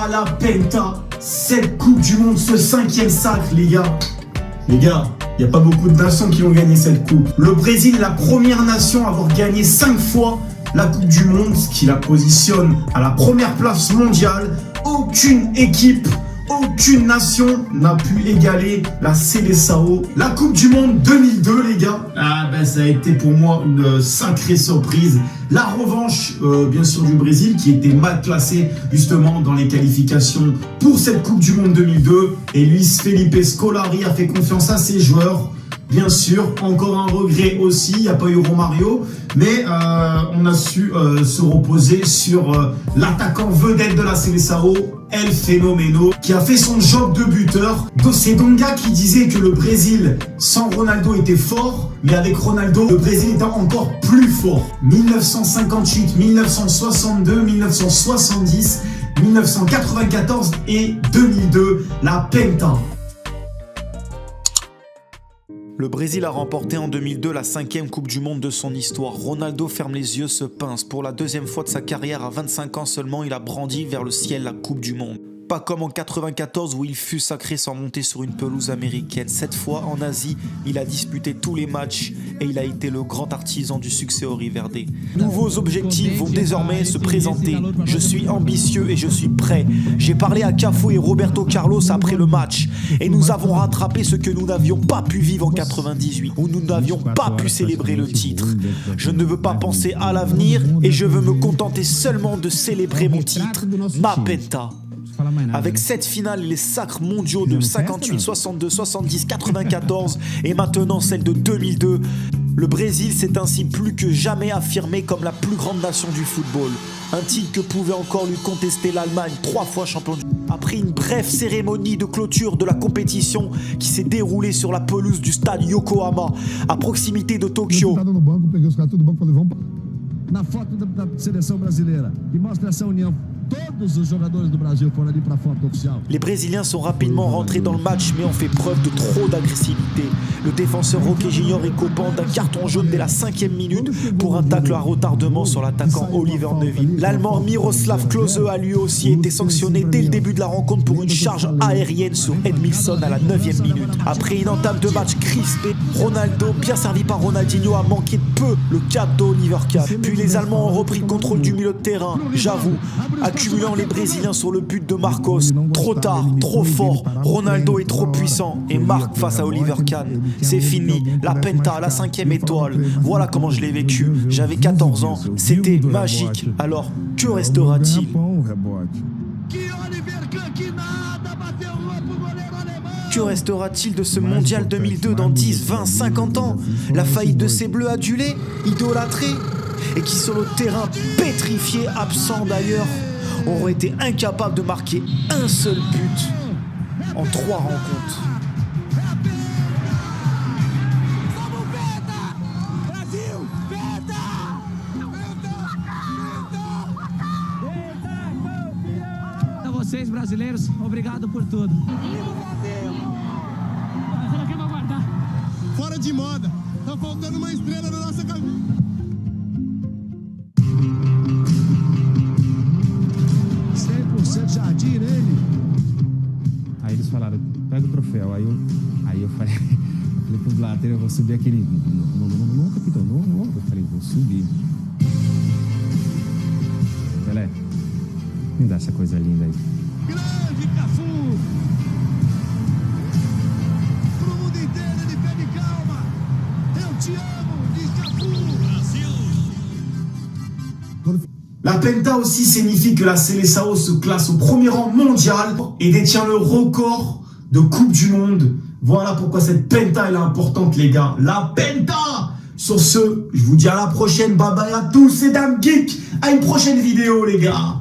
Ah, la Penta, cette Coupe du Monde, ce 5e sacre, les gars. Les gars, il n'y a pas beaucoup de nations qui ont gagné cette coupe. Le Brésil est la première nation à avoir gagné 5 fois la Coupe du Monde, ce qui la positionne à la première place mondiale. Aucune équipe, aucune nation n'a pu égaler la Seleção. La Coupe du Monde 2002, les gars. Ah ben ça a été pour moi une sacrée surprise. La revanche, bien sûr, du Brésil qui était mal classé justement dans les qualifications pour cette Coupe du Monde 2002. Et Luis Felipe Scolari a fait confiance à ses joueurs. Bien sûr, encore un regret aussi, il n'y a pas eu Romario, mais on a su se reposer sur l'attaquant vedette de la Seleção, El Fenomeno, qui a fait son job de buteur. C'est Donga qui disait que le Brésil sans Ronaldo était fort, mais avec Ronaldo, le Brésil était encore plus fort. 1958, 1962, 1970, 1994 et 2002, la Penta. Le Brésil a remporté en 2002 la 5e Coupe du Monde de son histoire. Ronaldo ferme les yeux, se pince. Pour la deuxième fois de sa carrière, à 25 ans seulement, il a brandi vers le ciel la Coupe du Monde. Pas comme en 94 où il fut sacré sans monter sur une pelouse américaine. Cette fois, en Asie, il a disputé tous les matchs et il a été le grand artisan du succès au Rio Verde. Nouveaux objectifs vont désormais se présenter. Je suis ambitieux et je suis prêt. J'ai parlé à Cafu et Roberto Carlos après le match et nous avons rattrapé ce que nous n'avions pas pu vivre en 98 où nous n'avions pas pu célébrer le titre. Je ne veux pas penser à l'avenir et je veux me contenter seulement de célébrer mon titre, ma Penta. Avec cette finale, les sacres mondiaux de 58, 62, 70, 94 et maintenant celle de 2002, le Brésil s'est ainsi plus que jamais affirmé comme la plus grande nation du football. Un titre que pouvait encore lui contester l'Allemagne, 3 fois champion du monde. Après une brève cérémonie de clôture de la compétition qui s'est déroulée sur la pelouse du stade Yokohama, à proximité de Tokyo. Na foto da seleção brasileira, que mostra essa união. Todos os jogadores do Brasil foram ali para a foto oficial. Les Brésiliens sont rapidement rentrés dans le match mais ont fait preuve de trop d'agressivité. Le défenseur Roque Junior est coupant d'un carton jaune dès la 5e minute pour un tacle à retardement sur l'attaquant Oliver Neuville. L'Allemand Miroslav Klose a lui aussi été sanctionné dès le début de la rencontre pour une charge aérienne sur Edmilson à la 9e minute. Après une entame de match crispée, Ronaldo, bien servi par Ronaldinho, a manqué de peu le cap d'Oliver Kahn. Puis les Allemands ont repris le contrôle du milieu de terrain, j'avoue, accumulant les Brésiliens sur le but de Marcos. Trop tard, trop fort, Ronaldo est trop puissant et marque face à Oliver Kahn. C'est fini, la Penta, la 5e étoile. Voilà comment je l'ai vécu. J'avais 14 ans, c'était magique. Alors, que restera-t-il ? Que restera-t-il de ce mondial 2002 dans 10, 20, 50 ans ? La faillite de ces bleus adulés, idolâtrés, et qui sur le terrain pétrifié, absent d'ailleurs, auront été incapables de marquer un seul but en 3 rencontres. A vocês, brasileiros, obrigado por tudo. Será que vai guardar? Fora de moda. Tá faltando uma estrela na nossa camisa. 100% jardim nele. Aí eles falaram, pega o troféu. Aí eu falei pro Blatter, eu vou subir aquele. Não, capitão, não. Eu falei, vou subir. Pelé, me dá essa coisa linda aí. Grande Cafu! Pro mundo inteiro ele pede calma. Eu te amo, diz Cafu! Brasil! La Penta aussi signifie que la Seleção se classe au premier rang mondial et détient le record de Coupe du Monde. Voilà pourquoi cette Penta elle est importante, les gars. La Penta! Sur ce, je vous dis à la prochaine. Bye bye à tous, c'est Dame Geek. À une prochaine vidéo, les gars.